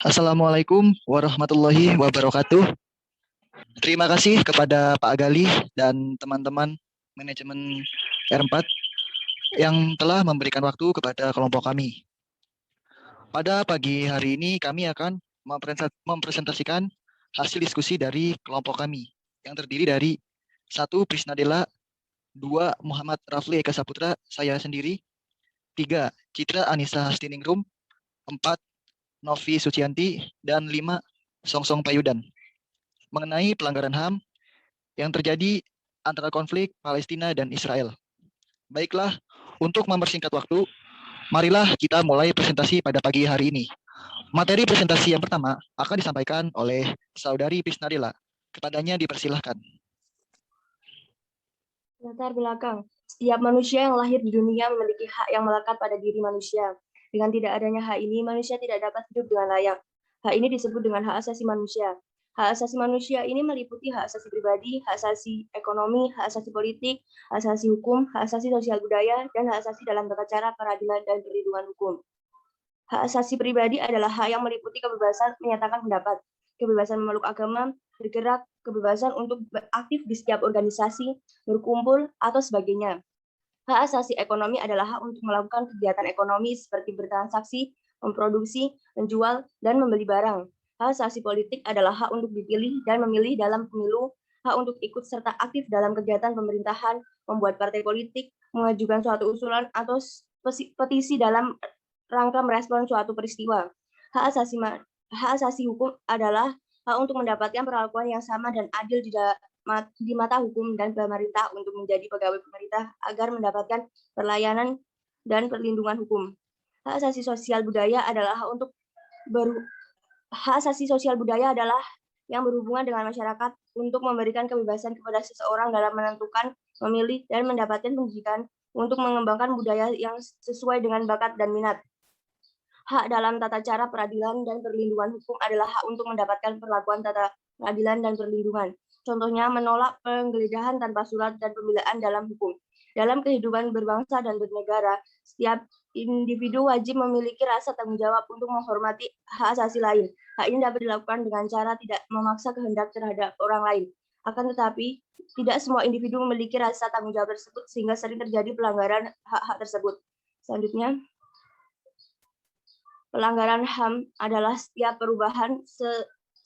Assalamualaikum warahmatullahi wabarakatuh. Terima kasih kepada Pak Gali dan teman-teman manajemen R4 yang telah memberikan waktu kepada kelompok kami. Pada pagi hari ini kami akan mempresentasikan hasil diskusi dari kelompok kami yang terdiri dari 1. Prisnadela, 2. Muhammad Rafli Eka Saputra, saya sendiri, 3. Citra Anissa Hastiningrum, 4. Novi Sucianti, dan 5. Songsong Payudan. Mengenai pelanggaran HAM yang terjadi antara konflik Palestina dan Israel. Baiklah, untuk mempersingkat waktu, marilah kita mulai presentasi pada pagi hari ini. Materi presentasi yang pertama akan disampaikan oleh Saudari Prisnadela. Kepadanya dipersilahkan. Latar belakang. Setiap manusia yang lahir di dunia memiliki hak yang melekat pada diri manusia. Dengan tidak adanya hak ini, manusia tidak dapat hidup dengan layak. Hak ini disebut dengan hak asasi manusia. Hak asasi manusia ini meliputi hak asasi pribadi, hak asasi ekonomi, hak asasi politik, hak asasi hukum, hak asasi sosial budaya, dan hak asasi dalam tata cara peradilan dan perlindungan hukum. Hak asasi pribadi adalah hak yang meliputi kebebasan menyatakan pendapat, kebebasan memeluk agama, bergerak, kebebasan untuk beraktif di setiap organisasi, berkumpul, atau sebagainya. Hak asasi ekonomi adalah hak untuk melakukan kegiatan ekonomi seperti bertransaksi, memproduksi, menjual, dan membeli barang. Hak asasi politik adalah hak untuk dipilih dan memilih dalam pemilu, hak untuk ikut serta aktif dalam kegiatan pemerintahan, membuat partai politik, mengajukan suatu usulan atau petisi dalam rangka merespon suatu peristiwa. Hak asasi hukum adalah hak untuk mendapatkan perlakuan yang sama dan adil di mata hukum dan pemerintah untuk menjadi pegawai pemerintah agar mendapatkan pelayanan dan perlindungan hukum. Hak asasi sosial budaya adalah hak asasi sosial budaya adalah yang berhubungan dengan masyarakat untuk memberikan kebebasan kepada seseorang dalam menentukan, memilih, dan mendapatkan pendidikan untuk mengembangkan budaya yang sesuai dengan bakat dan minat. Hak dalam tata cara peradilan dan perlindungan hukum adalah hak untuk mendapatkan perlakuan tata peradilan dan perlindungan. Contohnya menolak penggeledahan tanpa surat dan pembelaan dalam hukum. Dalam kehidupan berbangsa dan bernegara, setiap individu wajib memiliki rasa tanggung jawab untuk menghormati hak asasi lain. Hak ini dapat dilakukan dengan cara tidak memaksa kehendak terhadap orang lain. Akan tetapi, tidak semua individu memiliki rasa tanggung jawab tersebut sehingga sering terjadi pelanggaran hak-hak tersebut. Selanjutnya, pelanggaran HAM adalah setiap perubahan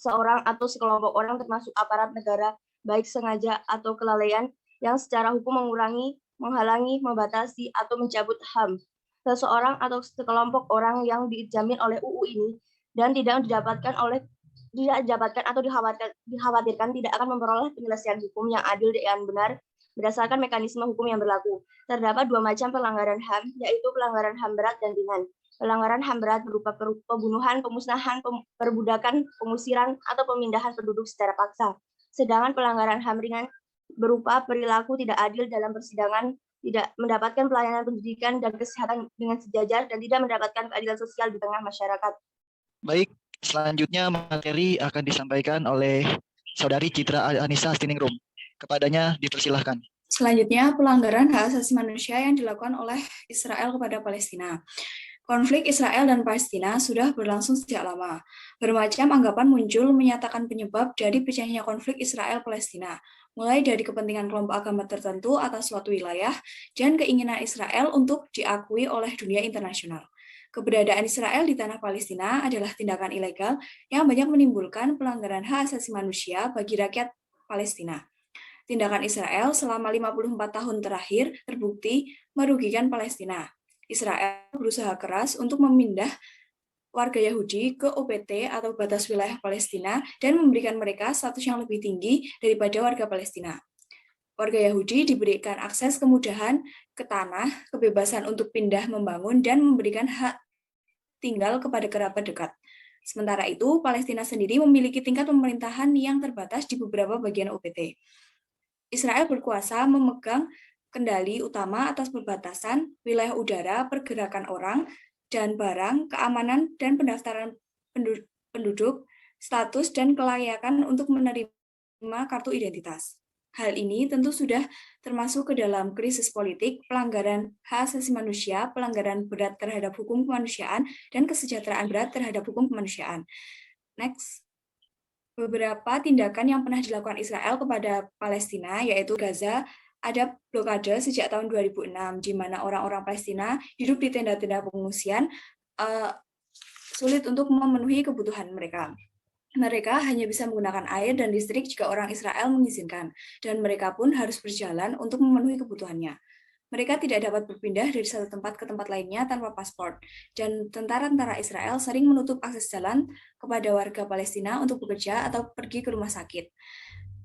seorang atau sekelompok orang termasuk aparat negara, baik sengaja atau kelalaian, yang secara hukum mengurangi, menghalangi, membatasi, atau mencabut HAM. Seseorang atau sekelompok orang yang dijamin oleh UU ini dan tidak didapatkan atau dikhawatirkan tidak akan memperoleh penyelesaian hukum yang adil dan benar berdasarkan mekanisme hukum yang berlaku. Terdapat dua macam pelanggaran HAM, yaitu pelanggaran HAM berat dan ringan. Pelanggaran HAM berat berupa pembunuhan, pemusnahan, perbudakan, pengusiran, atau pemindahan penduduk secara paksa. Sedangkan pelanggaran HAM ringan berupa perilaku tidak adil dalam persidangan, tidak mendapatkan pelayanan pendidikan dan kesehatan dengan sejajar, dan tidak mendapatkan keadilan sosial di tengah masyarakat. Baik, selanjutnya materi akan disampaikan oleh Saudari Citra Anissa Hastiningrum. Kepadanya dipersilahkan. Selanjutnya, pelanggaran hak asasi manusia yang dilakukan oleh Israel kepada Palestina. Konflik Israel dan Palestina sudah berlangsung sejak lama. Bermacam anggapan muncul menyatakan penyebab dari pecahnya konflik Israel-Palestina, mulai dari kepentingan kelompok agama tertentu atas suatu wilayah dan keinginan Israel untuk diakui oleh dunia internasional. Keberadaan Israel di tanah Palestina adalah tindakan ilegal yang banyak menimbulkan pelanggaran hak asasi manusia bagi rakyat Palestina. Tindakan Israel selama 54 tahun terakhir terbukti merugikan Palestina. Israel berusaha keras untuk memindah warga Yahudi ke OPT atau batas wilayah Palestina dan memberikan mereka status yang lebih tinggi daripada warga Palestina. Warga Yahudi diberikan akses kemudahan ke tanah, kebebasan untuk pindah membangun, dan memberikan hak tinggal kepada kerabat dekat. Sementara itu, Palestina sendiri memiliki tingkat pemerintahan yang terbatas di beberapa bagian OPT. Israel berkuasa memegang kendali utama atas perbatasan, wilayah udara, pergerakan orang dan barang, keamanan dan pendaftaran penduduk, status dan kelayakan untuk menerima kartu identitas. Hal ini tentu sudah termasuk ke dalam krisis politik, pelanggaran hak asasi manusia, pelanggaran berat terhadap hukum kemanusiaan, dan kesejahteraan berat terhadap hukum kemanusiaan. Next. Beberapa tindakan yang pernah dilakukan Israel kepada Palestina, yaitu Gaza, ada blokade sejak tahun 2006, di mana orang-orang Palestina hidup di tenda-tenda pengungsian, sulit untuk memenuhi kebutuhan mereka. Mereka hanya bisa menggunakan air dan listrik jika orang Israel mengizinkan, dan mereka pun harus berjalan untuk memenuhi kebutuhannya. Mereka tidak dapat berpindah dari satu tempat ke tempat lainnya tanpa paspor, dan tentara-tentara Israel sering menutup akses jalan kepada warga Palestina untuk bekerja atau pergi ke rumah sakit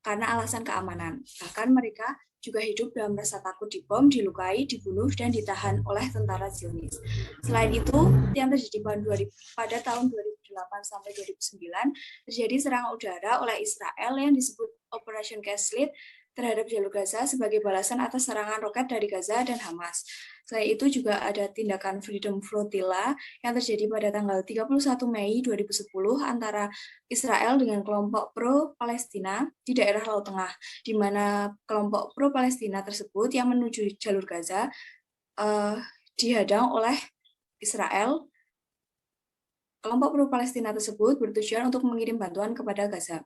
karena alasan keamanan. Bahkan mereka juga hidup dalam rasa takut dibom, dilukai, dibunuh, dan ditahan oleh tentara Zionis. Selain itu, yang terjadi pada tahun 2008 sampai 2009, terjadi serangan udara oleh Israel yang disebut Operation Gaslit terhadap jalur Gaza sebagai balasan atas serangan roket dari Gaza dan Hamas. Selain itu juga ada tindakan Freedom Flotilla yang terjadi pada tanggal 31 Mei 2010 antara Israel dengan kelompok pro-Palestina di daerah Laut Tengah, di mana kelompok pro-Palestina tersebut yang menuju jalur Gaza dihadang oleh Israel. Kelompok pro-Palestina tersebut bertujuan untuk mengirim bantuan kepada Gaza.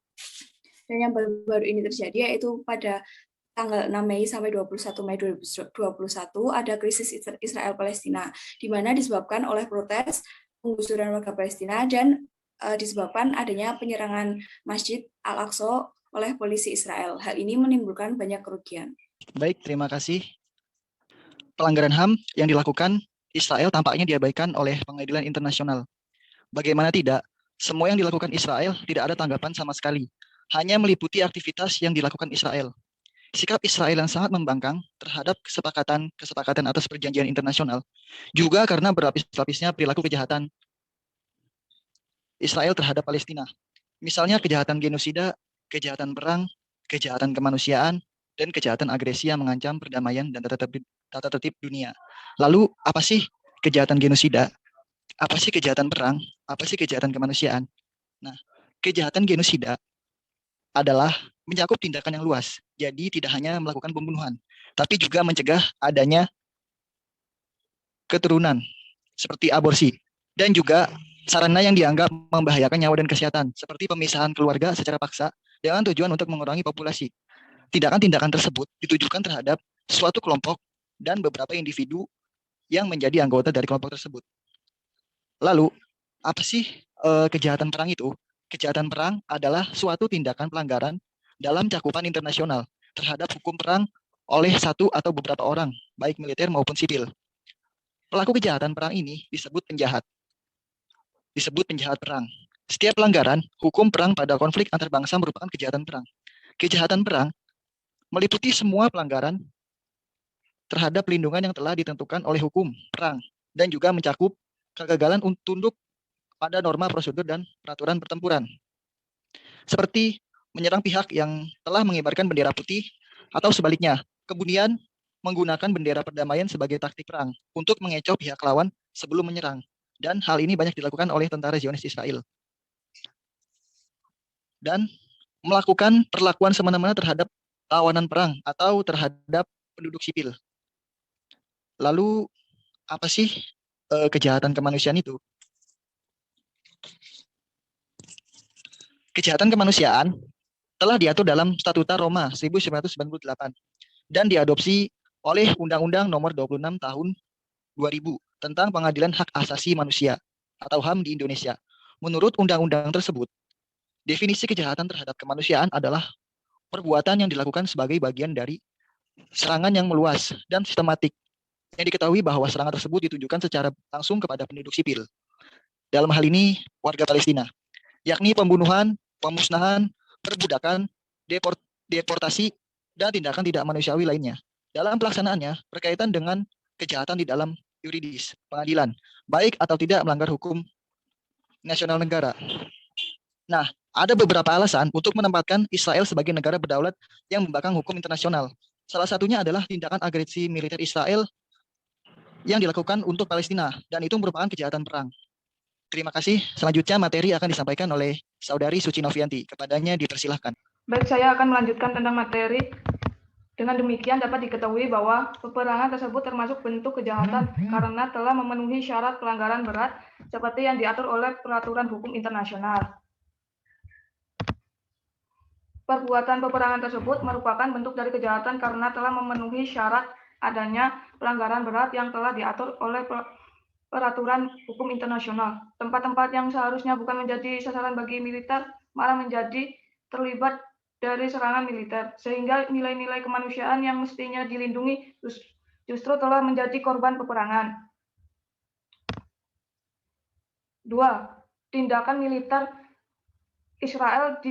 Dan yang baru-baru ini terjadi yaitu pada tanggal 6 Mei sampai 21 Mei 2021 ada krisis Israel-Palestina, di mana disebabkan oleh protes penggusuran warga Palestina dan disebabkan adanya penyerangan Masjid Al-Aqsa oleh polisi Israel. Hal ini menimbulkan banyak kerugian. Baik, terima kasih. Pelanggaran HAM yang dilakukan Israel tampaknya diabaikan oleh pengadilan internasional. Bagaimana tidak, semua yang dilakukan Israel tidak ada tanggapan sama sekali, hanya meliputi aktivitas yang dilakukan Israel. Sikap Israel yang sangat membangkang terhadap kesepakatan atas perjanjian internasional, juga karena berlapis-lapisnya perilaku kejahatan Israel terhadap Palestina. Misalnya kejahatan genosida, kejahatan perang, kejahatan kemanusiaan, dan kejahatan agresi yang mengancam perdamaian dan tata tertib dunia. Lalu, apa sih kejahatan genosida? Apa sih kejahatan perang? Apa sih kejahatan kemanusiaan? Nah, kejahatan genosida adalah mencakup tindakan yang luas. Jadi tidak hanya melakukan pembunuhan, tapi juga mencegah adanya keturunan seperti aborsi dan juga sarana yang dianggap membahayakan nyawa dan kesehatan seperti pemisahan keluarga secara paksa dengan tujuan untuk mengurangi populasi. Tindakan-tindakan tersebut ditujukan terhadap suatu kelompok dan beberapa individu yang menjadi anggota dari kelompok tersebut. Lalu, apa sih kejahatan perang itu? Kejahatan perang adalah suatu tindakan pelanggaran dalam cakupan internasional terhadap hukum perang oleh satu atau beberapa orang, baik militer maupun sipil. Pelaku kejahatan perang ini disebut penjahat perang. Setiap pelanggaran hukum perang pada konflik antar bangsa merupakan kejahatan perang. Kejahatan perang meliputi semua pelanggaran terhadap pelindungan yang telah ditentukan oleh hukum perang dan juga mencakup kegagalan untuk tunduk pada norma prosedur dan peraturan pertempuran. Seperti menyerang pihak yang telah mengibarkan bendera putih atau sebaliknya, kemudian menggunakan bendera perdamaian sebagai taktik perang untuk mengecoh pihak lawan sebelum menyerang. Dan hal ini banyak dilakukan oleh tentara Zionis Israel. Dan melakukan perlakuan semena-mena terhadap tawanan perang atau terhadap penduduk sipil. Lalu, apa sih kejahatan kemanusiaan itu? Kejahatan kemanusiaan telah diatur dalam Statuta Roma 1998 dan diadopsi oleh Undang-Undang Nomor 26 Tahun 2000 tentang Pengadilan Hak Asasi Manusia atau HAM di Indonesia. Menurut undang-undang tersebut, definisi kejahatan terhadap kemanusiaan adalah perbuatan yang dilakukan sebagai bagian dari serangan yang meluas dan sistematik yang diketahui bahwa serangan tersebut ditujukan secara langsung kepada penduduk sipil. Dalam hal ini, warga Palestina, yakni pembunuhan, pemusnahan, perbudakan, deportasi, dan tindakan tidak manusiawi lainnya. Dalam pelaksanaannya, berkaitan dengan kejahatan di dalam yuridis, pengadilan, baik atau tidak melanggar hukum nasional negara. Nah, ada beberapa alasan untuk menempatkan Israel sebagai negara berdaulat yang membangkang hukum internasional. Salah satunya adalah tindakan agresi militer Israel yang dilakukan untuk Palestina, dan itu merupakan kejahatan perang. Terima kasih. Selanjutnya materi akan disampaikan oleh Saudari Suci Novianti. Kepadanya dipersilahkan. Baik, saya akan melanjutkan tentang materi. Dengan demikian dapat diketahui bahwa peperangan tersebut termasuk bentuk kejahatan karena telah memenuhi syarat pelanggaran berat seperti yang diatur oleh peraturan hukum internasional. Perbuatan peperangan tersebut merupakan bentuk dari kejahatan karena telah memenuhi syarat adanya pelanggaran berat yang telah diatur oleh peraturan hukum internasional. Tempat-tempat yang seharusnya bukan menjadi sasaran bagi militer malah menjadi terlibat dari serangan militer, sehingga nilai-nilai kemanusiaan yang mestinya dilindungi justru telah menjadi korban peperangan. 2. Tindakan militer Israel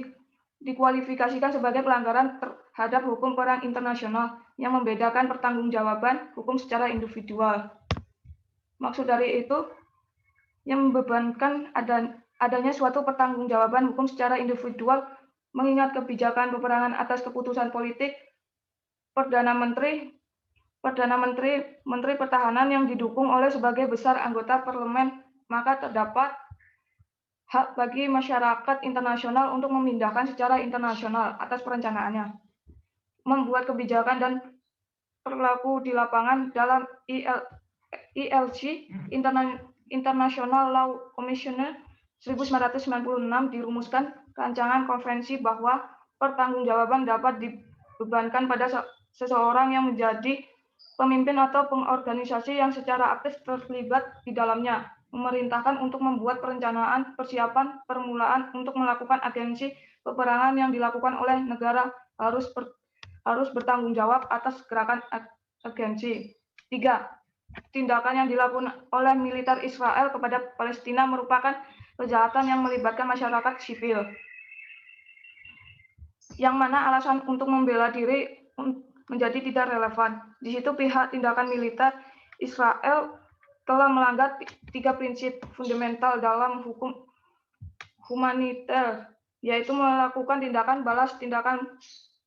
dikualifikasikan sebagai pelanggaran terhadap hukum perang internasional yang membedakan pertanggungjawaban hukum secara individual. Maksud dari itu, yang membebankan adanya suatu pertanggungjawaban hukum secara individual mengingat kebijakan peperangan atas keputusan politik Perdana Menteri Pertahanan yang didukung oleh sebagai besar anggota parlemen, maka terdapat hak bagi masyarakat internasional untuk memindahkan secara internasional atas perencanaannya, membuat kebijakan dan berlaku di lapangan dalam ILC International Law Commissioner 1996 dirumuskan rancangan konvensi bahwa pertanggungjawaban dapat dibebankan pada seseorang yang menjadi pemimpin atau pengorganisasi yang secara aktif terlibat di dalamnya, memerintahkan untuk membuat perencanaan, persiapan, permulaan untuk melakukan agensi peperangan yang dilakukan oleh negara harus bertanggung jawab atas gerakan agensi. 3. Tindakan yang dilakukan oleh militer Israel kepada Palestina merupakan kejahatan yang melibatkan masyarakat sipil, yang mana alasan untuk membela diri menjadi tidak relevan. Di situ pihak tindakan militer Israel telah melanggar 3 prinsip fundamental dalam hukum humaniter, yaitu melakukan tindakan balas, tindakan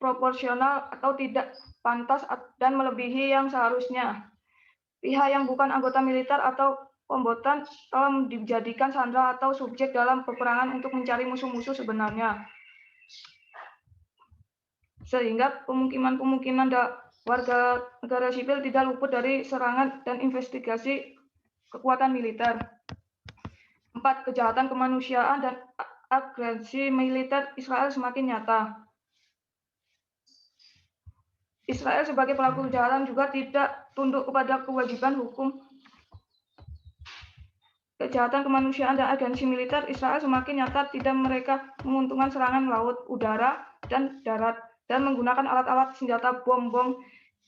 proporsional atau tidak pantas, dan melebihi yang seharusnya. Pihak yang bukan anggota militer atau kombatan telah dijadikan sandera atau subjek dalam peperangan untuk mencari musuh-musuh sebenarnya, sehingga pemukiman warga negara sipil tidak luput dari serangan dan investigasi kekuatan militer. 4. Kejahatan kemanusiaan dan agresi militer Israel semakin nyata. Israel sebagai pelaku kejahatan juga tidak tunduk kepada kewajiban hukum. Kejahatan kemanusiaan dan agensi militer Israel semakin nyata tidak mereka menguntungkan serangan laut, udara, dan darat, dan menggunakan alat-alat senjata bom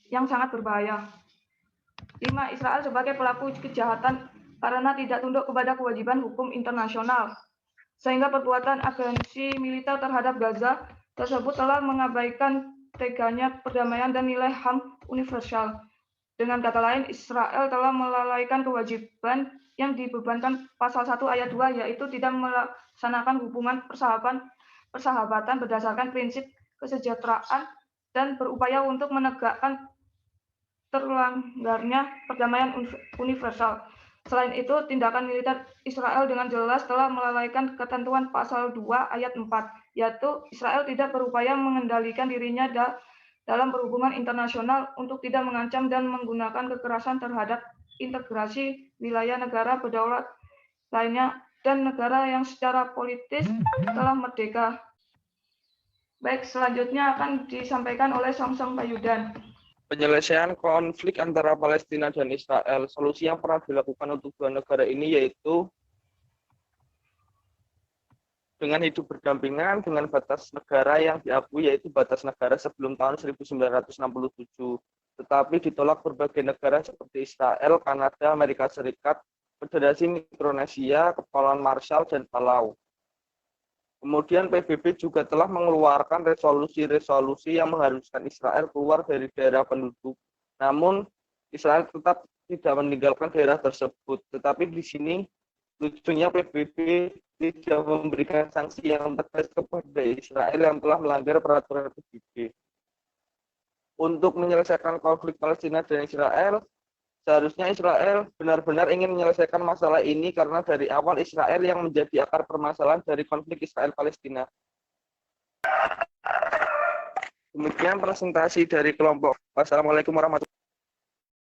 yang sangat berbahaya. 5. Israel sebagai pelaku kejahatan karena tidak tunduk kepada kewajiban hukum internasional, sehingga perbuatan agensi militer terhadap Gaza tersebut telah mengabaikan teganya perdamaian dan nilai HAM universal. Dengan kata lain, Israel telah melalaikan kewajiban yang dibebankan pasal 1 ayat 2, yaitu tidak melaksanakan hubungan persahabatan berdasarkan prinsip kesejahteraan dan berupaya untuk menegakkan terlanggarnya perdamaian universal. Selain itu, tindakan militer Israel dengan jelas telah melalaikan ketentuan pasal 2 ayat 4, yaitu Israel tidak berupaya mengendalikan dirinya dalam berhubungan internasional untuk tidak mengancam dan menggunakan kekerasan terhadap integrasi wilayah negara berdaulat lainnya dan negara yang secara politis telah merdeka. Baik, selanjutnya akan disampaikan oleh Samsung Payudan. Penyelesaian konflik antara Palestina dan Israel, solusi yang pernah dilakukan untuk dua negara ini yaitu dengan hidup berdampingan dengan batas negara yang diakui, yaitu batas negara sebelum tahun 1967. Tetapi ditolak berbagai negara seperti Israel, Kanada, Amerika Serikat, Federasi Mikronesia, Kepulauan Marshall, dan Palau. Kemudian PBB juga telah mengeluarkan resolusi-resolusi yang mengharuskan Israel keluar dari daerah penduduk. Namun Israel tetap tidak meninggalkan daerah tersebut. Tetapi di sini lucunya PBB tidak memberikan sanksi yang tegas kepada Israel yang telah melanggar peraturan PBB. Untuk menyelesaikan konflik Palestina dan Israel, seharusnya Israel benar-benar ingin menyelesaikan masalah ini karena dari awal Israel yang menjadi akar permasalahan dari konflik Israel-Palestina. Demikian presentasi dari kelompok. Wassalamualaikum warahmatullahi wabarakatuh.